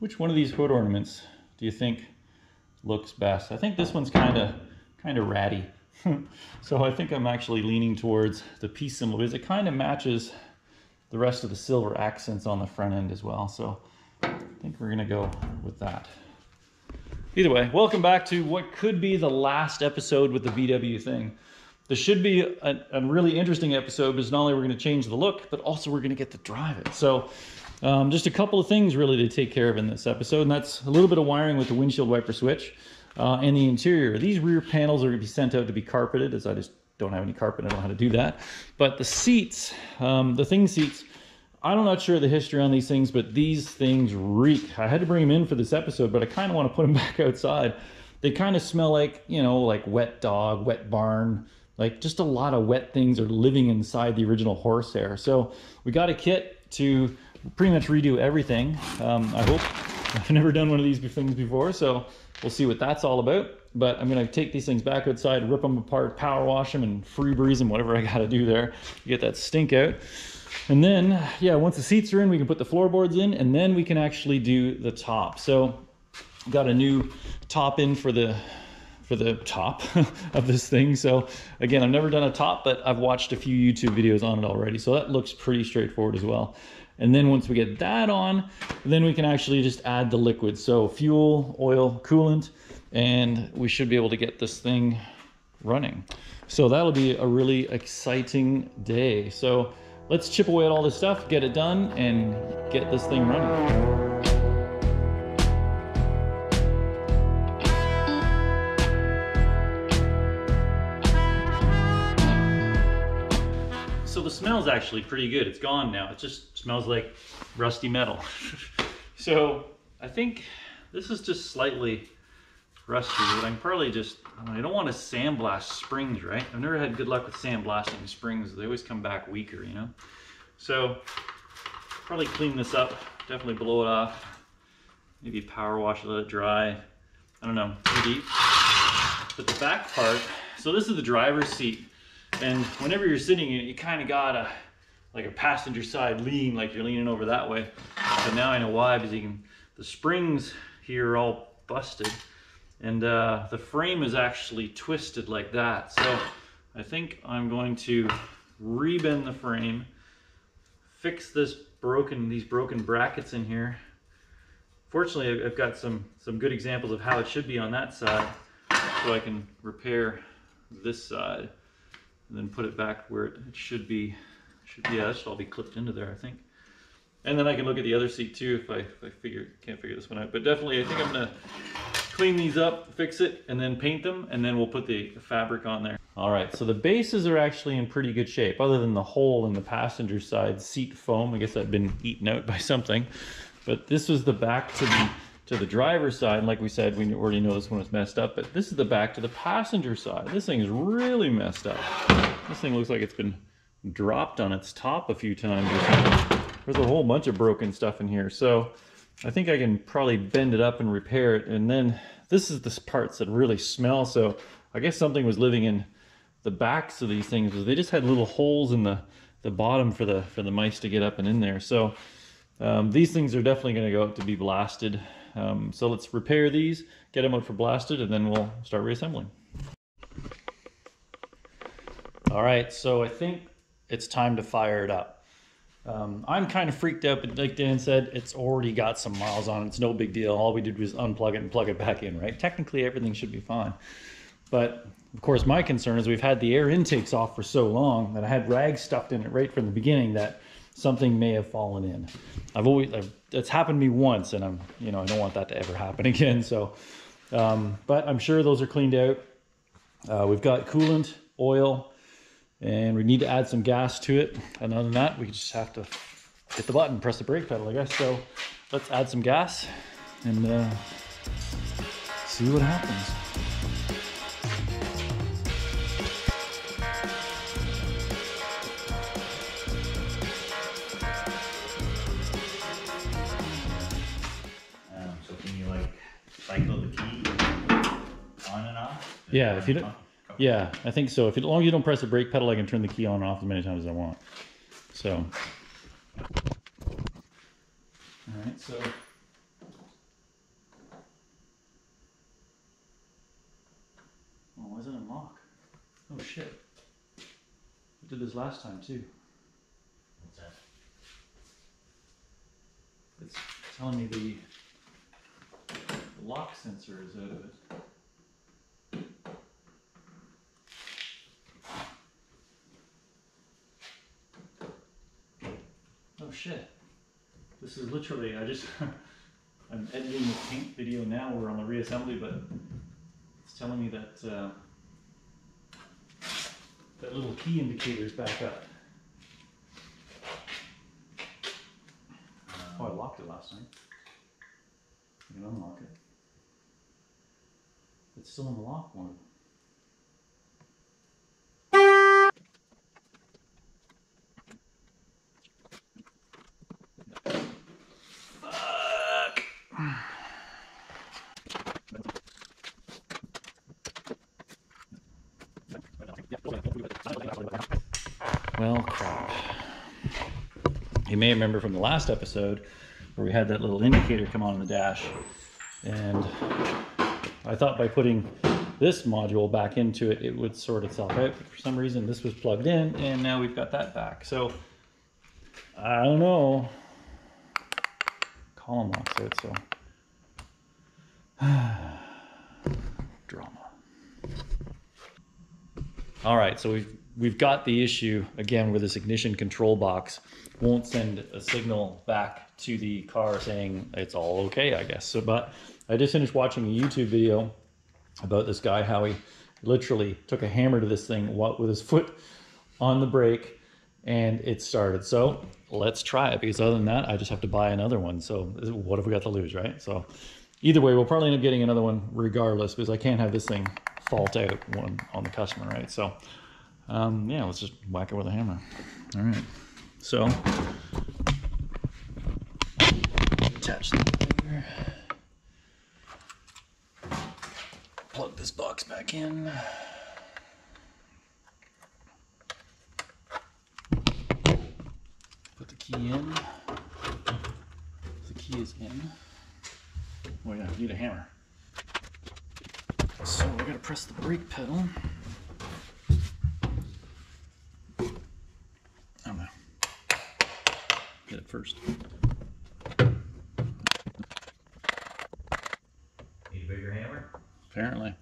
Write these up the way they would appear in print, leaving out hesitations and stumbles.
which one of these hood ornaments do you think looks best? I think this one's kind of ratty. So I think I'm actually leaning towards the peace symbol because it kind of matches the rest of the silver accents on the front end as well. So I think we're gonna go with that. Either way, welcome back to what could be the last episode with the VW thing. This should be a really interesting episode because not only we're gonna change the look, but also we're gonna get to drive it. So just a couple of things really to take care of in this episode, and that's a little bit of wiring with the windshield wiper switch. And the interior. These rear panels are going to be sent out to be carpeted, as I just don't have any carpet. I don't know how to do that. But the seats, the Thing seats, I'm not sure the history on these things, but these things reek. I had to bring them in for this episode, but I kind of want to put them back outside. They kind of smell like, you know, like wet dog, wet barn, like just a lot of wet things are living inside the original horsehair. So we got a kit to pretty much redo everything. I hope. I've never done one of these things before, so we'll see what that's all about. But I'm going to take these things back outside, rip them apart, power wash them, and free breeze them, whatever I got to do there to get that stink out. And then, yeah, once the seats are in, we can put the floorboards in, and then we can actually do the top. So got a new top in for the top of this thing. So again, I've never done a top, but I've watched a few YouTube videos on it already. So that looks pretty straightforward as well. And then once we get that on, then we can actually just add the liquid. So fuel, oil, coolant, and we should be able to get this thing running. So that'll be a really exciting day. So let's chip away at all this stuff, get it done, and get this thing running. So the smell is actually pretty good. It's gone now. It just smells like rusty metal. So I think this is just slightly rusty, but I'm probably just, I don't want to sandblast springs, right? I've never had good luck with sandblasting springs. They always come back weaker, you know? So probably clean this up, definitely blow it off, maybe power wash it, let it dry. I don't know, maybe. But the back part, so this is the driver's seat. And whenever you're sitting in it, you kind of got like a passenger side lean, like you're leaning over that way. But now I know why, because the springs here are all busted. And the frame is actually twisted like that. So I think I'm going to rebend the frame, fix these broken brackets in here. Fortunately, I've got some good examples of how it should be on that side, so I can repair this side. And then put it back where it should be. Yeah, that should all be clipped into there, I think. And then I can look at the other seat too if I can't figure this one out. But definitely, I think I'm gonna clean these up, fix it, and then paint them, and then we'll put the fabric on there. All right, so the bases are actually in pretty good shape, other than the hole in the passenger side seat foam. I guess I've been eaten out by something. But this was the back to the driver's side. And like we said, we already know this one was messed up, but this is the back to the passenger side. This thing is really messed up. This thing looks like it's been dropped on its top a few times or something. There's a whole bunch of broken stuff in here. So I think I can probably bend it up and repair it. And then this is the parts that really smell. So I guess something was living in the backs of these things, because they just had little holes in the bottom for the mice to get up and in there. So these things are definitely going to go out to be blasted. So let's repair these, get them out for blasted, and then we'll start reassembling. All right, so I think it's time to fire it up. I'm kind of freaked out, but like Dan said, it's already got some miles on it. It's no big deal. All we did was unplug it and plug it back in, right? Technically, everything should be fine. But of course, my concern is we've had the air intakes off for so long that I had rags stuffed in it right from the beginning that something may have fallen in. It's happened to me once, and I don't want that to ever happen again. So, but I'm sure those are cleaned out. We've got coolant, oil, and we need to add some gas to it. And other than that, we just have to hit the button, press the brake pedal, I guess. So let's add some gas and see what happens. So can you like cycle the key on and off? Yeah, if you don't. Yeah, I think so. As long as you don't press the brake pedal, I can turn the key on and off as many times as I want. So, all right, so Oh, why does it unlock? Oh shit. We did this last time too. What's that? It's telling me the lock sensor is out of it. Oh shit. This is literally, I'm editing the paint video now, we're on the reassembly, but it's telling me that that little key indicator is back up. Oh, I locked it last night. I can unlock it. It's still in the lock mode. Fuck! Well, crap. You may remember from the last episode where we had that little indicator come on in the dash, and I thought by putting this module back into it, it would sort itself out. But for some reason, this was plugged in, and now we've got that back. So, I don't know. Column locks out, so. Drama. All right, so we've got the issue again where this ignition control box won't send a signal back to the car saying it's all okay, I guess. So, but I just finished watching a YouTube video about this guy, how he literally took a hammer to this thing with his foot on the brake, and it started. So let's try it, because other than that, I just have to buy another one. So what have we got to lose, right? So either way, we'll probably end up getting another one regardless, because I can't have this thing fault out on the customer, right? So yeah, let's just whack it with a hammer. All right, so attach that there. Plug this box back in. Put the key in. The key is in. Oh yeah, I need a hammer. So we're gonna press the brake pedal. Oh no. Get it first. Need a bigger hammer? Apparently.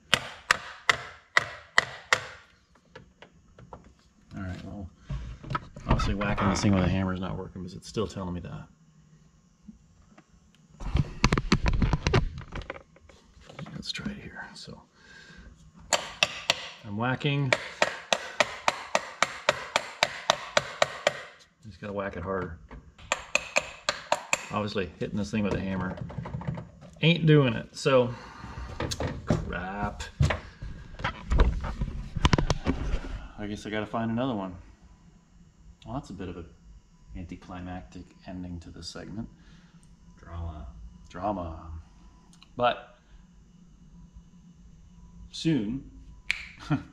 Alright, well, obviously whacking this thing with a hammer is not working, because it's still telling me that. Let's try it here. So I'm whacking. Just gotta whack it harder. Obviously hitting this thing with a hammer ain't doing it, so crap. I guess I gotta find another one. Well, that's a bit of an anticlimactic ending to this segment. Drama. But soon,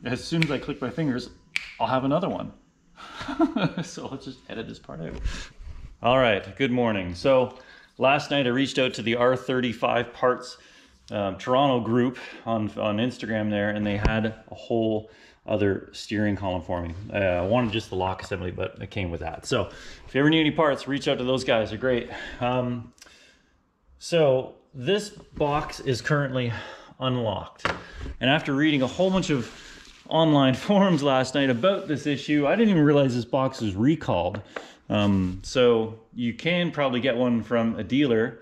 as soon as I click my fingers, I'll have another one. So let's just edit this part out. All right, good morning. So last night I reached out to the R35 Parts Toronto group on Instagram there, and they had a whole other steering column for me. I wanted just the lock assembly, but it came with that. So if you ever need any parts, reach out to those guys. They're great. So this box is currently unlocked, and after reading a whole bunch of online forums last night about this issue, I didn't even realize this box was recalled. So you can probably get one from a dealer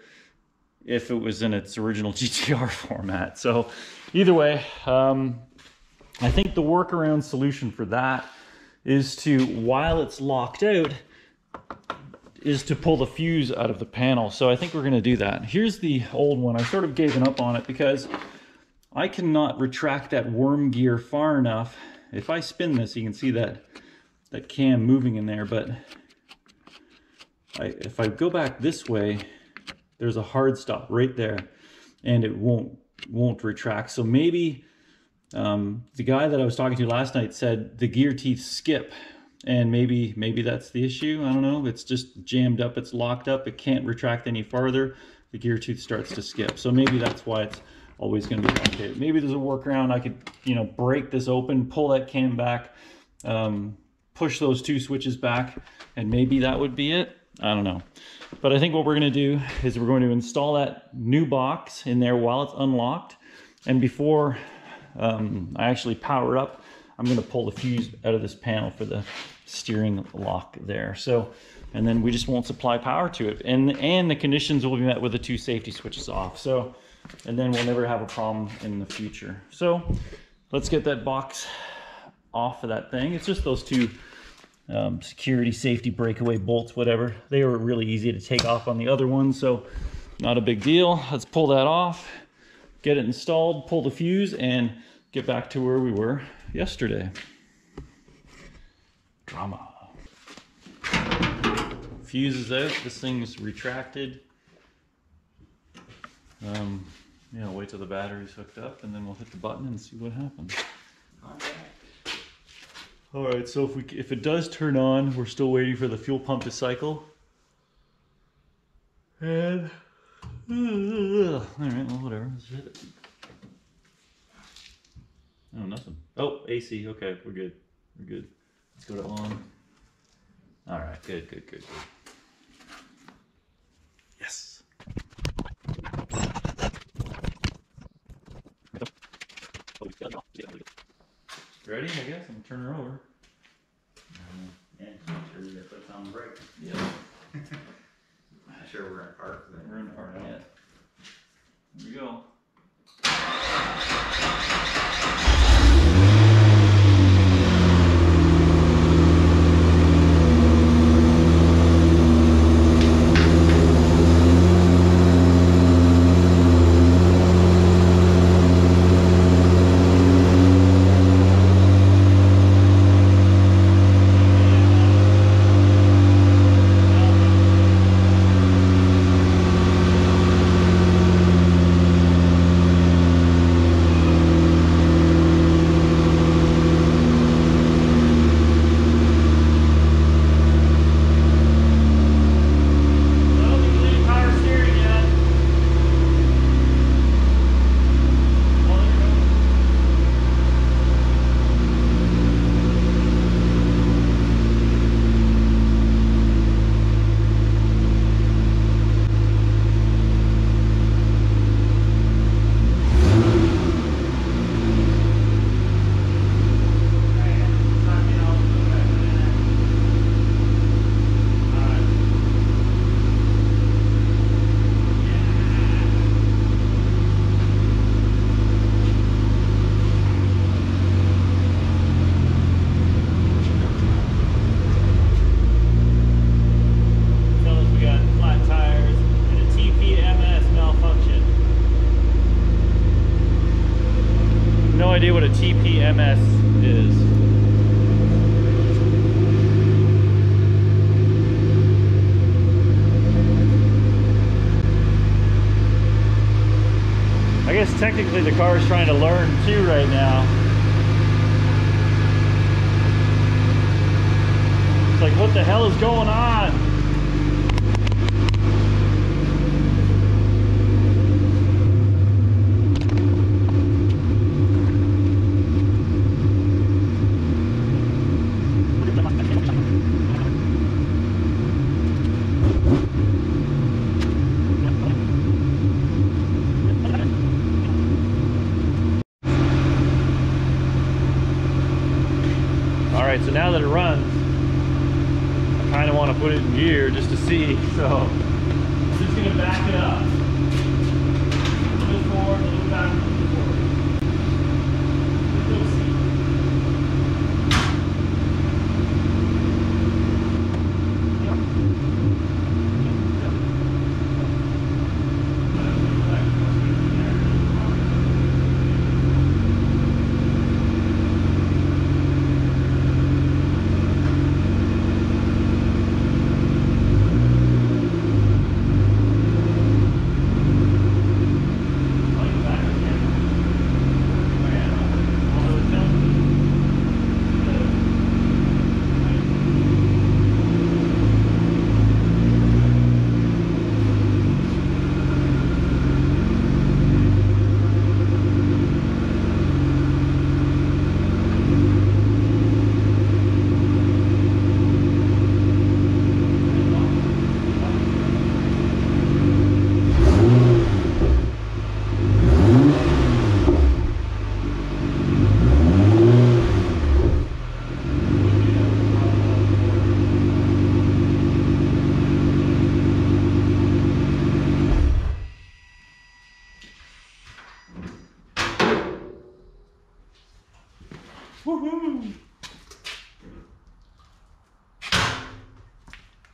if it was in its original GTR format. So either way, I think the workaround solution for that is to, while it's locked out, is to pull the fuse out of the panel. So I think we're going to do that. Here's the old one. I sort of given up on it because I cannot retract that worm gear far enough. If I spin this, you can see that cam moving in there, but if I go back this way, there's a hard stop right there, and it won't retract. So maybe the guy that I was talking to last night said the gear teeth skip, and maybe that's the issue. I don't know. It's just jammed up. It's locked up. It can't retract any farther. The gear tooth starts to skip. So maybe that's why it's always going to be complicated. Maybe there's a workaround. I could, you know, break this open, pull that cam back, push those 2 switches back, and maybe that would be it. I don't know. But I think what we're going to do is we're going to install that new box in there while it's unlocked. And before I actually power up, I'm going to pull the fuse out of this panel for the steering lock there. So, and then we just won't supply power to it. And the conditions will be met with the 2 safety switches off. So, and then we'll never have a problem in the future. So let's get that box off of that thing. It's just those 2 security safety breakaway bolts, whatever. They were really easy to take off on the other one, so not a big deal. Let's pull that off, get it installed, pull the fuse, and get back to where we were yesterday. Drama. Fuse is out. This thing is retracted. Yeah, wait till the battery's hooked up, and then we'll hit the button and see what happens. All right, so if it does turn on, we're still waiting for the fuel pump to cycle. And all right, well, whatever. Let's hit it. Oh, nothing. Oh, AC. Okay, we're good. We're good. Let's go to on. All right, good. Yes. Ready? I guess I'm gonna turn her over. Yeah, make sure you put it on the brake. Yeah. Not sure we're in park. We're in park yet. Here we go. Idea what a TPMS is. I guess technically the car is trying to learn too right now. It's like, what the hell is going on? Alright, so now that it runs, I kind of want to put it in gear just to see, so I'm just going to back it up. A little bit forward, a little back, a little bit forward. You'll see.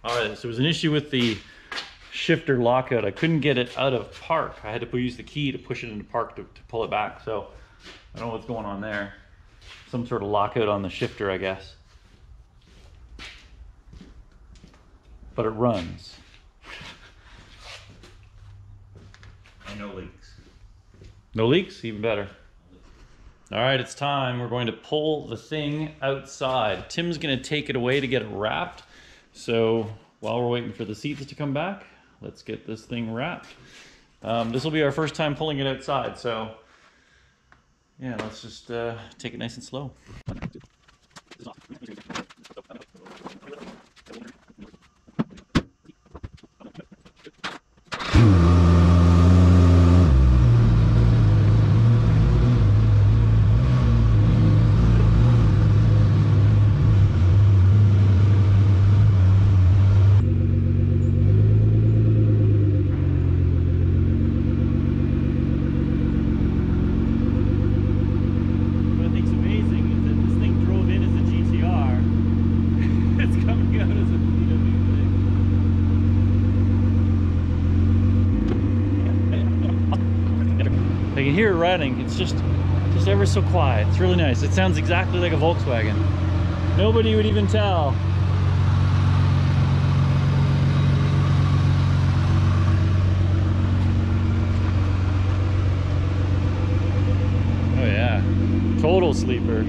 All right, so there was an issue with the shifter lockout. I couldn't get it out of park. I had to use the key to push it into park to pull it back. So I don't know what's going on there. Some sort of lockout on the shifter, I guess. But it runs. And no leaks. No leaks? Even better. All right, it's time. We're going to pull the thing outside. Tim's gonna take it away to get it wrapped. So while we're waiting for the seats to come back, let's get this thing wrapped. This will be our first time pulling it outside. So yeah, let's just take it nice and slow. I can hear it running. It's just ever so quiet. It's really nice. It sounds exactly like a Volkswagen. Nobody would even tell. Oh yeah, total sleeper.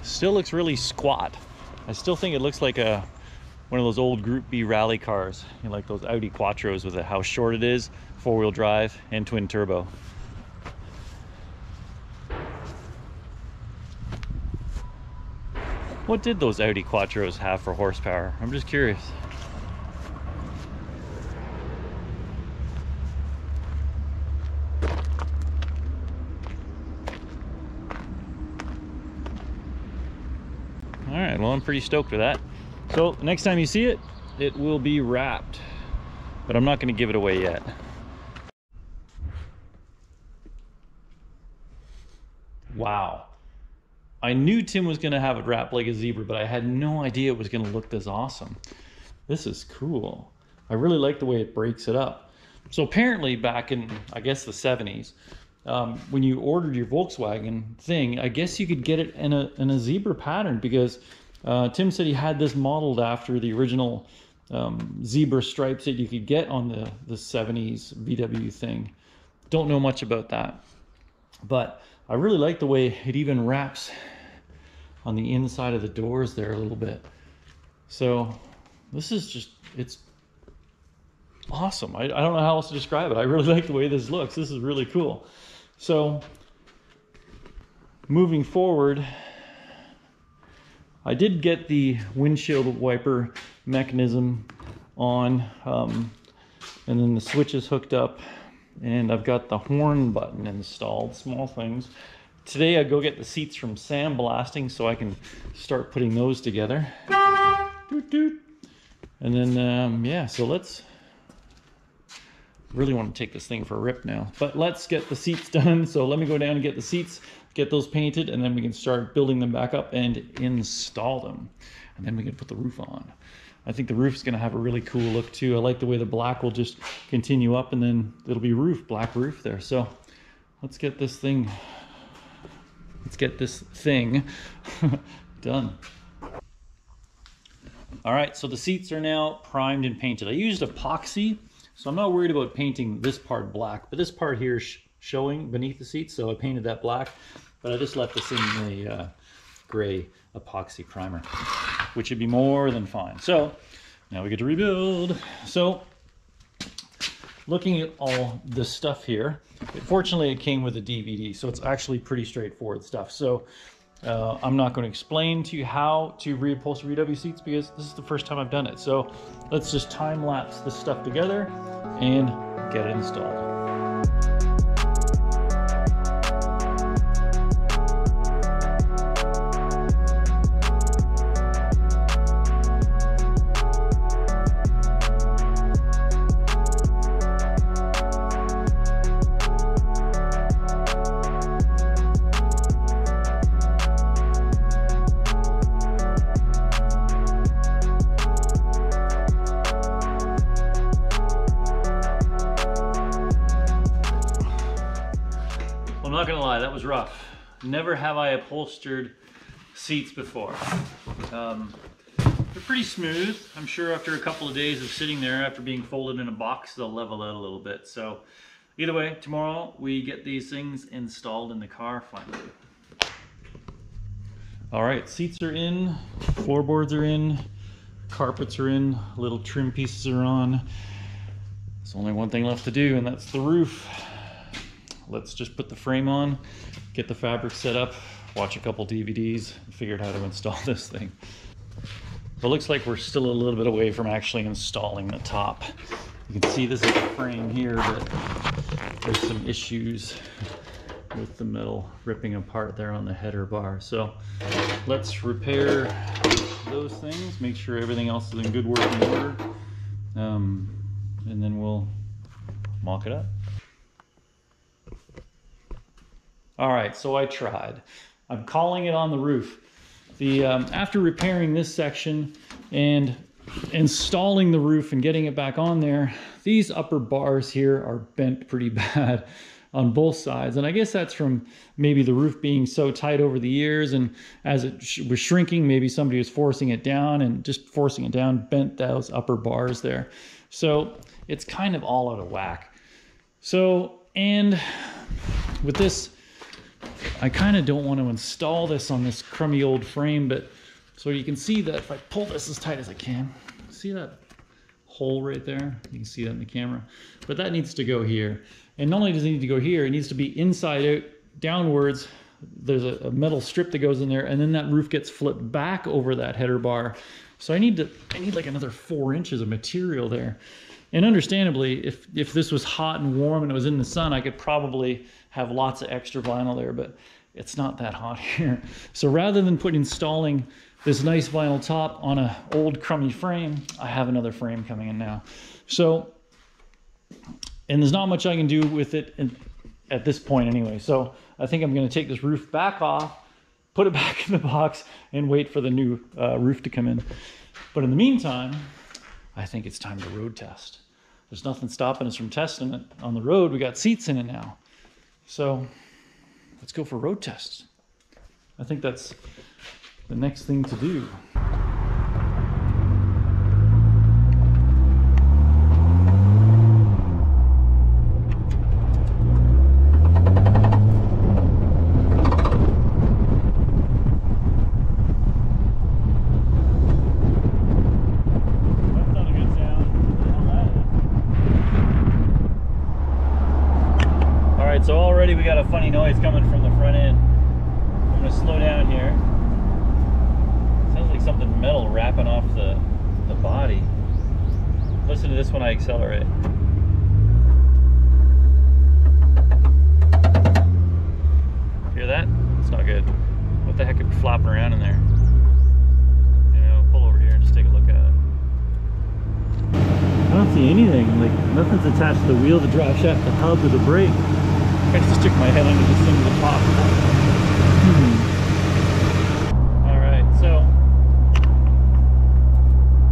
Still looks really squat. I still think it looks like one of those old Group B rally cars, you know, like those Audi Quattros with how short it is, four-wheel drive and twin turbo. What did those Audi Quattros have for horsepower? I'm just curious. All right, well, I'm pretty stoked with that. So next time you see it, it will be wrapped, but I'm not going to give it away yet. Wow. I knew Tim was going to have it wrapped like a zebra, but I had no idea it was going to look this awesome. This is cool. I really like the way it breaks it up. So apparently back in, I guess, the 70s, when you ordered your Volkswagen Thing, I guess you could get it in a zebra pattern, because Tim said he had this modeled after the original zebra stripes that you could get on the 70s VWthing. Don't know much about that, but I really like the way it even wraps on the inside of the doors there a little bit. So this is just, it's awesome. I don't know how else to describe it. I really like the way this looks. This is really cool. So moving forward, I did get the windshield wiper mechanism on, and then the switch is hooked up, and I've got the horn button installed. Small things. Today I go get the seats from Sam Blasting so I can start putting those together. Doot, doot. And then yeah, so let's really want to take this thing for a rip now, but let's get the seats done. So let me go down and get the seats, get those painted, and then we can start building them back up and install them, and then we can put the roof on. I think the roof's going to have a really cool look too. I like the way the black will just continue up, and then it'll be black roof there. So let's get this thing done. All right, so the seats are now primed and painted. I used epoxy, so I'm not worried about painting this part black, but this part here is showing beneath the seats, so I painted that black, but I just left this in the gray epoxy primer, which would be more than fine. So now we get to rebuild. So looking at all this stuff here, fortunately it came with a DVD, so it's actually pretty straightforward stuff. So I'm not going to explain to you how to reupholster VW seats, because this is the first time I've done it. So let's just time lapse this stuff together and get it installed. not gonna lie, that was rough. Never have I upholstered seats before. They're pretty smooth. I'm sure after a couple of days of sitting there after being folded in a box, they'll level out a little bit. So either way, tomorrow we get these things installed in the car finally. All right, seats are in, floorboards are in, carpets are in, little trim pieces are on. There's only one thing left to do, and that's the roof. Let's just put the frame on, get the fabric set up, watch a couple DVDs, and figure out how to install this thing. But it looks like we're still a little bit away from actually installing the top. You can see this is the frame here, but there's some issues with the metal ripping apart there on the header bar. So let's repair those things, make sure everything else is in good working order, and then we'll mock it up. All right, so I tried. I'm calling it on the roof. After repairing this section and installing the roof and getting it back on there, these upper bars here are bent pretty bad on both sides. And I guess that's from maybe the roof being so tight over the years, and as it was shrinking, maybe somebody was forcing it down, and just forcing it down bent those upper bars there. So it's kind of all out of whack. So, and with this, I kind of don't want to install this on this crummy old frame, but so you can see that if I pull this as tight as I can, see that hole right there? You can see that in the camera, but that needs to go here. And not only does it need to go here, it needs to be inside out, downwards. There's a metal strip that goes in there, and then that roof gets flipped back over that header bar. So I need like another 4 inches of material there. And understandably, if this was hot and warm and it was in the sun, I could probably have lots of extra vinyl there, but it's not that hot here. So rather than installing this nice vinyl top on an old crummy frame, I have another frame coming in now. So, and there's not much I can do with it at this point anyway. So I think I'm gonna take this roof back off, put it back in the box, and wait for the new roof to come in. But in the meantime, I think it's time to road test. There's nothing stopping us from testing it on the road. We got seats in it now. So let's go for road tests. I think that's the next thing to do. So already we got a funny noise coming from the front end. I'm gonna slow down here. Sounds like something metal wrapping off the body. Listen to this when I accelerate. Hear that? It's not good. What the heck could be flopping around in there? Yeah, I'll pull over here and just take a look at it. I don't see anything. Like, nothing's attached to the wheel, the drive shaft, the hub, or the brake. I just stick my head under this thing to the top. All right, so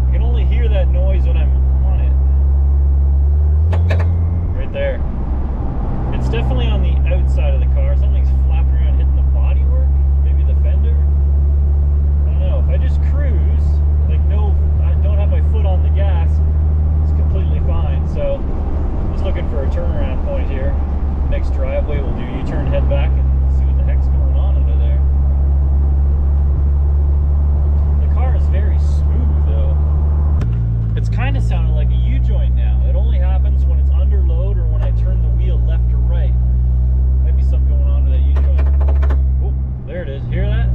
I can only hear that noise when I'm on it. Right there. It's definitely on the outside of the car. Something's flapping around hitting the bodywork, maybe the fender. I don't know. If I just cruise, like I don't have my foot on the gas, it's completely fine. So just looking for a turnaround point here. Next driveway, we'll do U-turn, head back, and see what the heck's going on under there. The car is very smooth, though. It's kind of sounding like a U-joint now. It only happens when it's under load or when I turn the wheel left or right. Might be something going on with that U-joint. Oh, there it is. Hear that?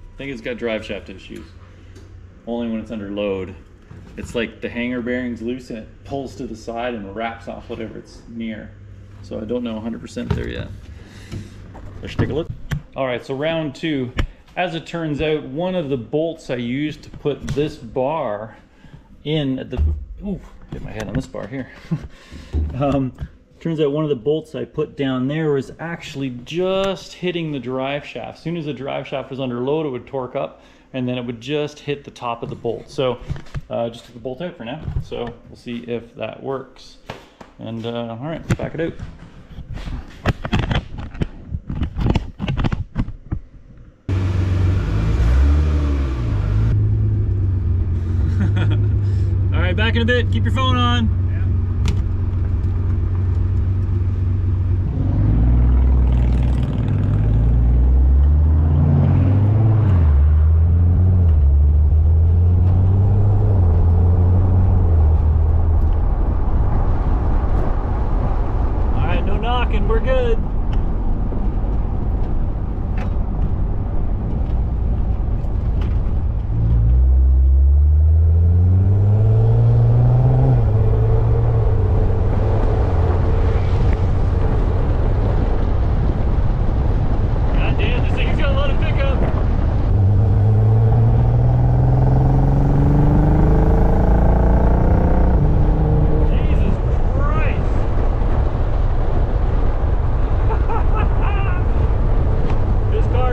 I think it's got drive shaft issues. Only when it's under load. It's like the hanger bearing's loose and it pulls to the side and wraps off whatever it's near. So I don't know 100% there yet. Let's take a look. All right, so round 2. As it turns out, one of the bolts I used to put this bar in at the, ooh, hit my head on this bar here. Turns out one of the bolts I put down there was actually just hitting the drive shaft. As soon as the drive shaft was under load, it would torque up, and then it would just hit the top of the bolt. So Just took the bolt out for now, so we'll see if that works. And all right, let's back it out. All right, back in a bit. Keep your phone on. And we're good. God damn, this thing's got a lot of pickup.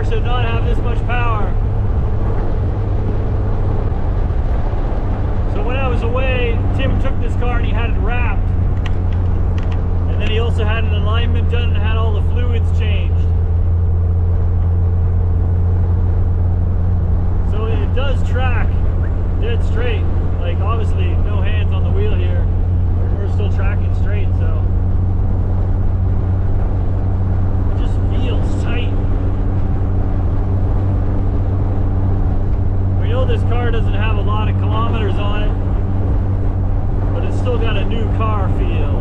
Should not have this much power. So when I was away, Tim took this car and he had it wrapped. And then he also had an alignment done and had all the fluids changed. So it does track dead straight. Like obviously no hands on the wheel here. We're still tracking straight, so it just feels tight. We know this car doesn't have a lot of kilometers on it, but it's still got a new car feel.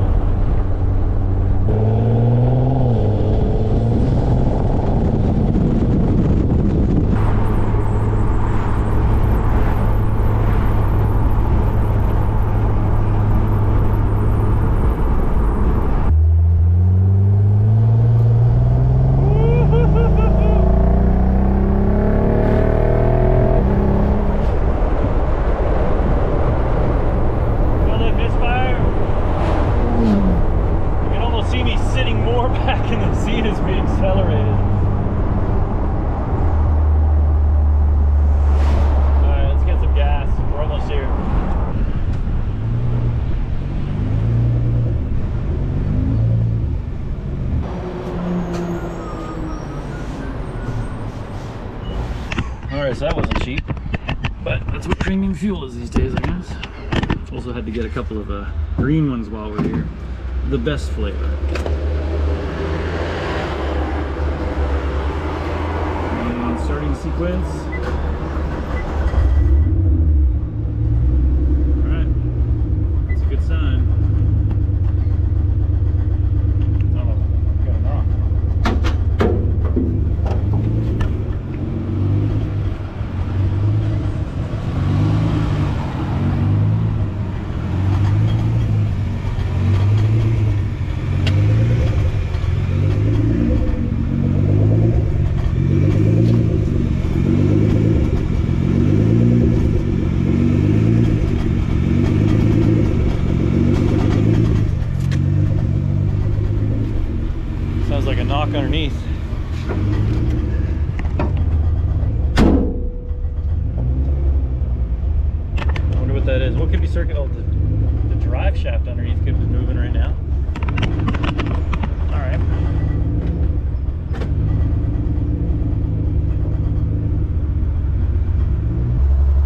Alright, so that wasn't cheap, but that's what premium fuel is these days, I guess. Also had to get a couple of green ones while we're here. The best flavor. And starting sequence. Alright, that's a good sign. Sounds like a knock underneath. I wonder what that is. What could be circuit? Oh, the drive shaft underneath could be moving right now. All right.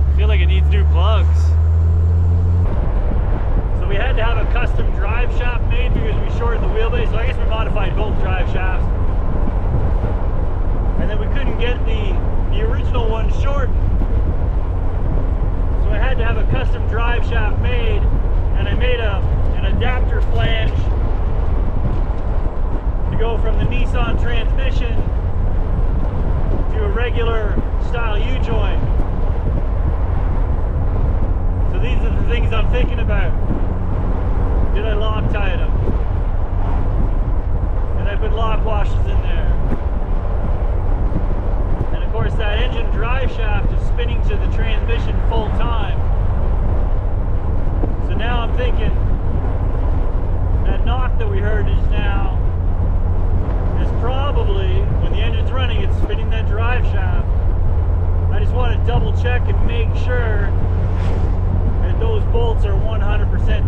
I feel like it needs new plugs. So we had to have a custom drive shaft made because we shortened the wheelbase. So I guess we modified both drive shafts. And then we couldn't get the original one shortened. So I had to have a custom drive shaft made, and I made an adapter flange to go from the Nissan transmission to a regular style U-joint. So these are the things I'm thinking about. Did I Loctite them? Did I put lock washes in there? And of course that engine drive shaft is spinning to the transmission full time. So now I'm thinking that knock that we heard just now is probably, when the engine's running, it's spinning that drive shaft. I just want to double check and make sure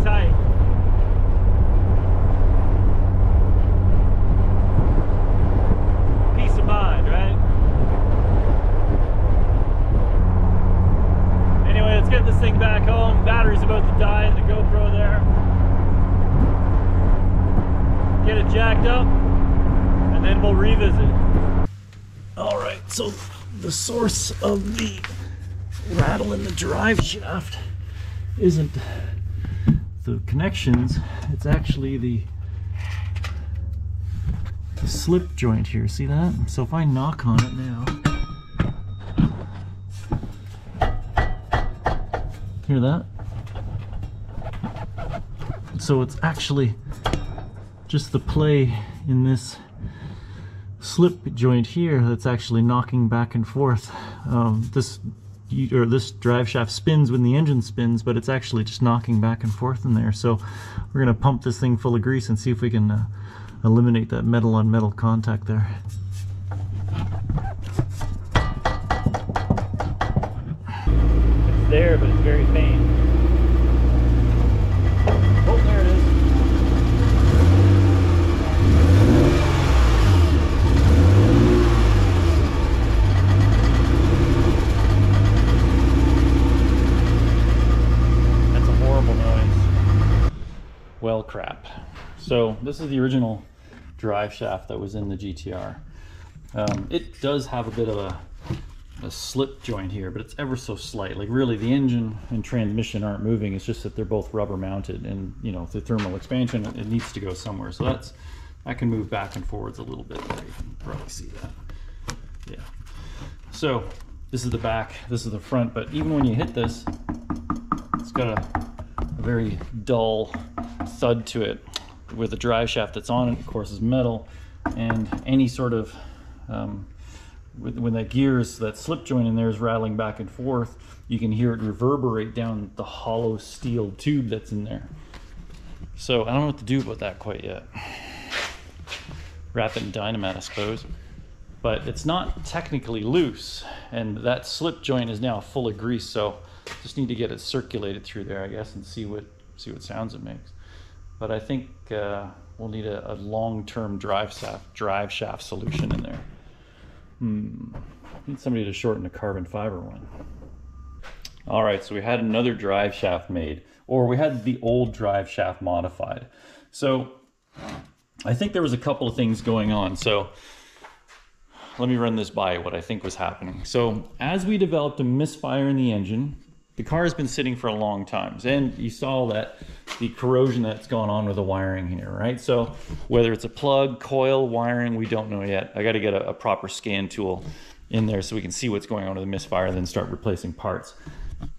tight. Peace of mind, right? Anyway, let's get this thing back home. Battery's about to die in the GoPro there. Get it jacked up, and then we'll revisit. All right, so the source of the rattle in the drive shaft isn't the connections, it's actually the slip joint here. See that? So if I knock on it now, hear that? So it's actually just the play in this slip joint here that's actually knocking back and forth. This drive shaft spins when the engine spins, but it's actually just knocking back and forth in there. So we're gonna pump this thing full of grease and see if we can eliminate that metal on metal contact there. It's there, but it's very faint. Oh, there it is. Well, crap. So this is the original drive shaft that was in the GTR. It does have a bit of a slip joint here, but it's ever so slight. Like really the engine and transmission aren't moving. It's just that they're both rubber mounted, and you know, the thermal expansion, it needs to go somewhere. So that can move back and forwards a little bit there. You can probably see that. Yeah. So this is the back, this is the front, but even when you hit this, it's got a very dull thud to it, with the drive shaft that's on it, of course, is metal, and any sort of when that gears, that slip joint in there is rattling back and forth, you can hear it reverberate down the hollow steel tube that's in there. So I don't know what to do about that quite yet. Wrap it in dynamite, I suppose, but it's not technically loose, and that slip joint is now full of grease, so just need to get it circulated through there, I guess, and see what sounds it makes. But I think we'll need a long-term drive shaft solution in there. Need somebody to shorten a carbon fiber one. All right, so we had another drive shaft made, or we had the old drive shaft modified. So I think there was a couple of things going on. So let me run this by what I think was happening. So as we developed a misfire in the engine, the car has been sitting for a long time, and you saw that the corrosion that's gone on with the wiring here, right? So whether it's a plug, coil, wiring, we don't know yet. I got to get a proper scan tool in there so we can see what's going on with the misfire and then start replacing parts.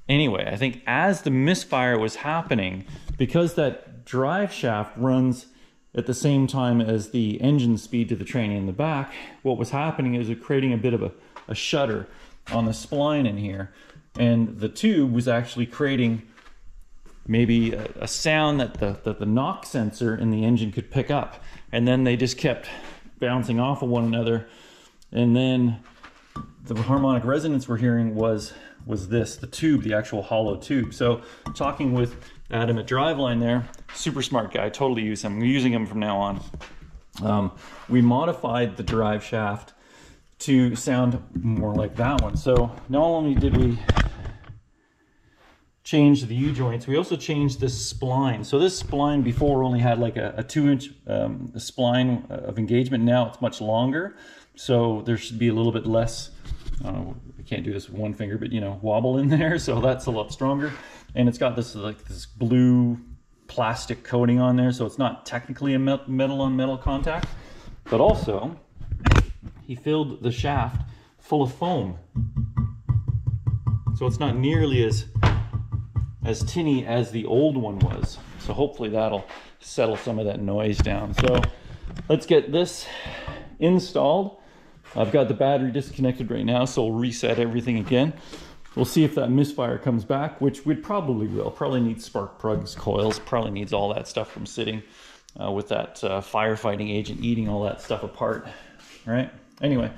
Anyway, I think as the misfire was happening, because that drive shaft runs at the same time as the engine speed to the tranny in the back, what was happening is it creating a bit of a shudder on the spline in here. And the tube was actually creating maybe a sound that the knock sensor in the engine could pick up. And then they just kept bouncing off of one another. And then the harmonic resonance we're hearing was this, the tube, the actual hollow tube. So talking with Adam at Driveline there, super smart guy, totally use him. I'm using him from now on. We modified the drive shaft to sound more like that one. So not only did we change the U-joints, we also changed this spline. So this spline before only had like a 2-inch spline of engagement. Now it's much longer. So there should be a little bit less, I can't do this with one finger, but you know, wobble in there. So that's a lot stronger. And it's got this like this blue plastic coating on there. So it's not technically a metal on metal contact, but also he filled the shaft full of foam. So it's not nearly as tinny as the old one was. So hopefully that'll settle some of that noise down. So let's get this installed. I've got the battery disconnected right now, so we'll reset everything again. We'll see if that misfire comes back, which we probably will. Probably needs spark plugs, coils, probably needs all that stuff from sitting with that firefighting agent eating all that stuff apart, right? Anyway,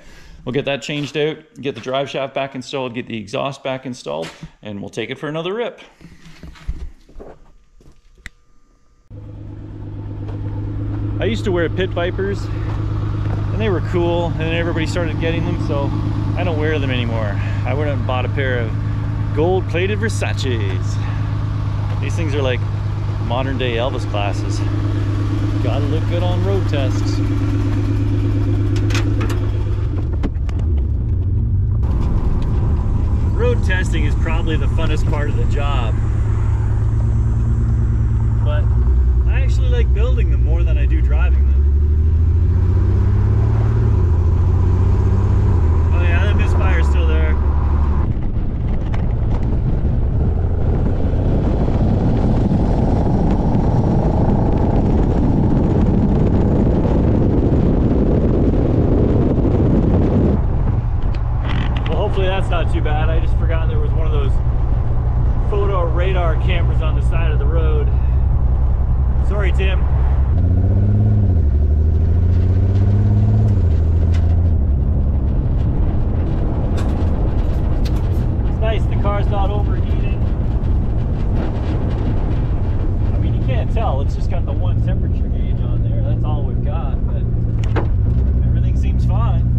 we'll get that changed out, get the drive shaft back installed, get the exhaust back installed, and we'll take it for another rip. I used to wear pit vipers and they were cool, and then everybody started getting them, so I don't wear them anymore. I went out and bought a pair of gold-plated Versace's. These things are like modern day Elvis glasses. Gotta look good on road tests. Road testing is probably the funnest part of the job, but I actually like building them more than I do driving them. Oh yeah, that misfire's still there. That's not too bad. I just forgot there was one of those photo radar cameras on the side of the road. Sorry, Tim. It's nice the car's not overheating. I mean, you can't tell. It's just got the one temperature gauge on there. That's all we've got, but everything seems fine.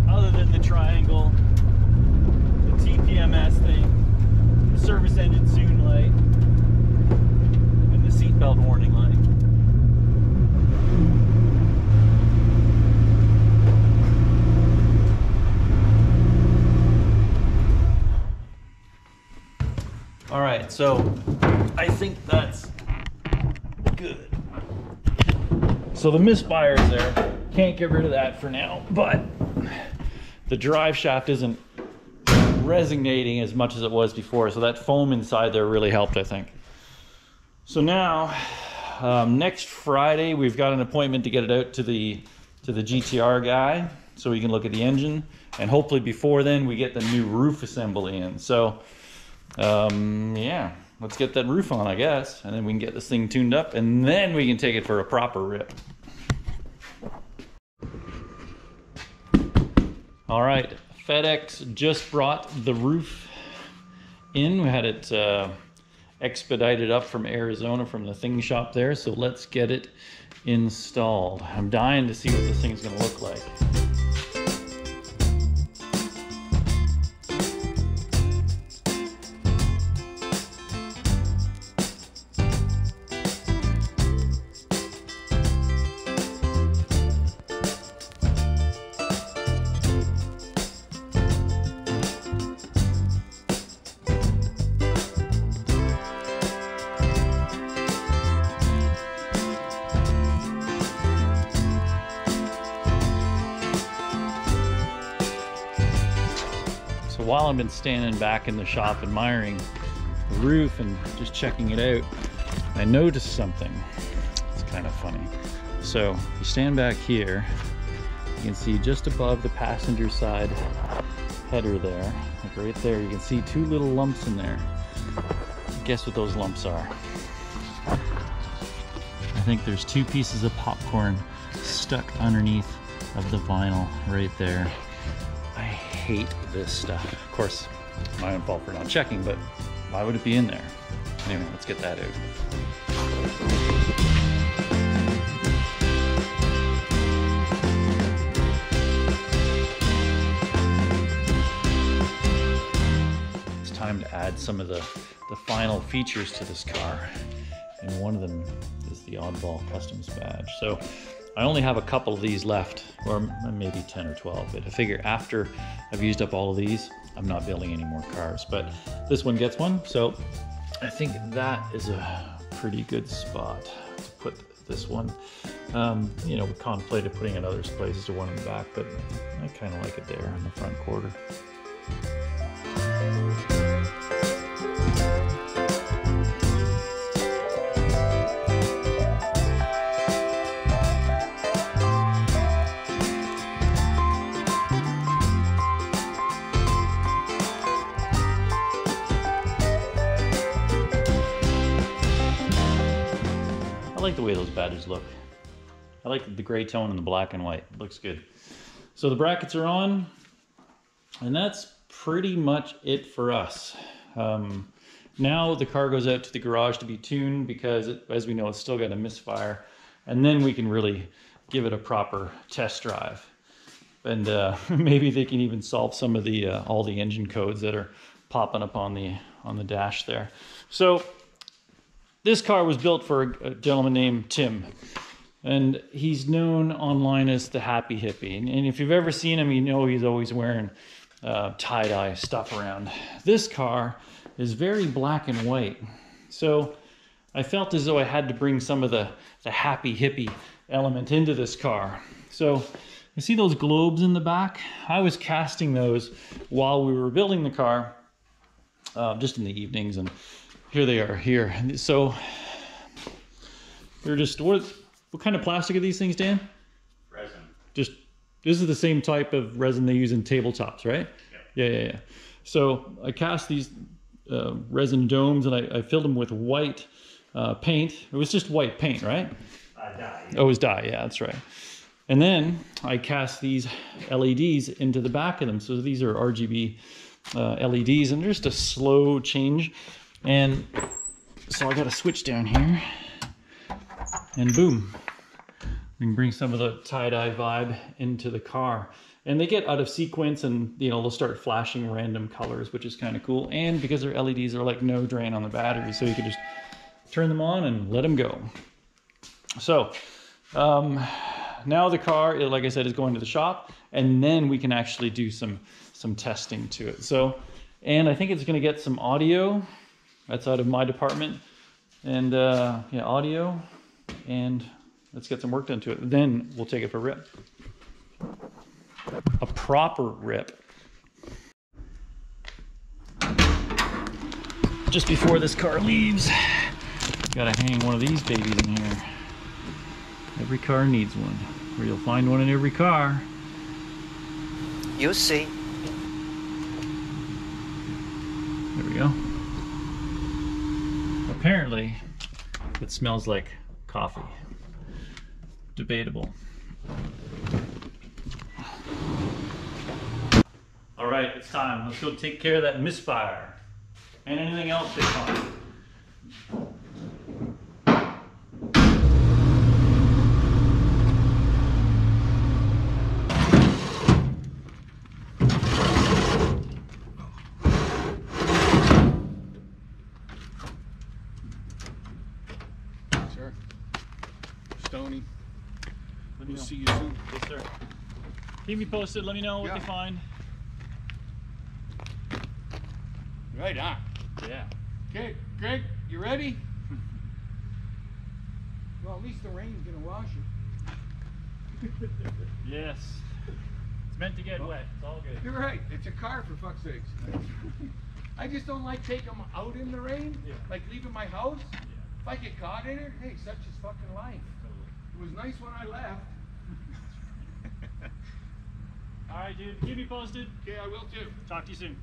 Other than the triangle, the TPMS thing, the service engine soon light, and the seatbelt warning light. All right, so I think that's good. So the misfire's there. Can't get rid of that for now, but the drive shaft isn't resonating as much as it was before, so that foam inside there really helped, I think. So now, next Friday, we've got an appointment to get it out to the GTR guy, so we can look at the engine, and hopefully before then we get the new roof assembly in. So, yeah, let's get that roof on, I guess, and then we can get this thing tuned up, and then we can take it for a proper rip. All right, FedEx just brought the roof in. We had it expedited up from Arizona from the Thing shop there, so let's get it installed. I'm dying to see what this thing's gonna look like. While I've been standing back in the shop admiring the roof and just checking it out, I noticed something. It's kind of funny. So you stand back here, you can see just above the passenger side header there, like right there, you can see two little lumps in there. Guess what those lumps are? I think there's two pieces of popcorn stuck underneath of the vinyl right there. I hate this stuff. Of course, my own fault for not checking, but why would it be in there? Anyway, let's get that out. It's time to add some of the final features to this car. And one of them is the Oddball Customs badge. So I only have a couple of these left, or maybe 10 or 12, but I figure after I've used up all of these, I'm not building any more cars, but this one gets one, so I think that is a pretty good spot to put this one. You know, we contemplated putting in other places or one in the back, but I kind of like it there in the front quarter. I like the way those badges look. I like the gray tone and the black and white. It looks good. So the brackets are on, and that's pretty much it for us. Now the car goes out to the garage to be tuned because, as we know, it's still got a misfire. And then we can really give it a proper test drive. And maybe they can even solve some of the all the engine codes that are popping up on the dash there. So this car was built for a gentleman named Tim. And he's known online as the Happy Hippie. And if you've ever seen him, you know he's always wearing tie-dye stuff around. This car is very black and white. So I felt as though I had to bring some of the Happy Hippie element into this car. So you see those globes in the back? I was casting those while we were building the car, just in the evenings, and here they are here. So they're just, what kind of plastic are these things, Dan? Resin. Just, this is the same type of resin they use in tabletops, right? Yep. Yeah. So I cast these resin domes, and I filled them with white paint. It was just white paint, right? Dye. Oh, it was dye, yeah, that's right. And then I cast these LEDs into the back of them. So these are RGB LEDs, and they're just a slow change. And so I got a switch down here, and boom, we can bring some of the tie-dye vibe into the car. And they get out of sequence, and you know, they'll start flashing random colors, which is kind of cool. And because they're LEDs, they're like no drain on the battery, so you can just turn them on and let them go. So now the car, like I said, is going to the shop, and then we can actually do some testing to it. So, and I think it's going to get some audio. That's out of my department, and yeah, audio, and let's get some work done to it. Then we'll take it for a rip. A proper rip. Just before this car leaves, gotta hang one of these babies in here. Every car needs one, or you'll find one in every car. You see. There we go. Apparently, it smells like coffee. Debatable. All right, it's time. Let's go take care of that misfire. And anything else they find. Sure. Stoney. Let me We'll know. see you soon. Yes, sir. Keep me posted. Let me know what Yeah. they find. Right on. Yeah. Okay, Greg, you ready? Well, at least the rain's gonna wash it. Yes. It's meant to get wet. It's all good. You're right. It's a car, for fuck's sakes. I just don't like taking them out in the rain. Yeah. Like leaving my house. Yeah. If I get caught in it, hey, such is fucking life. It was nice when I left. All right, dude. Keep me posted. Okay, I will too. Talk to you soon.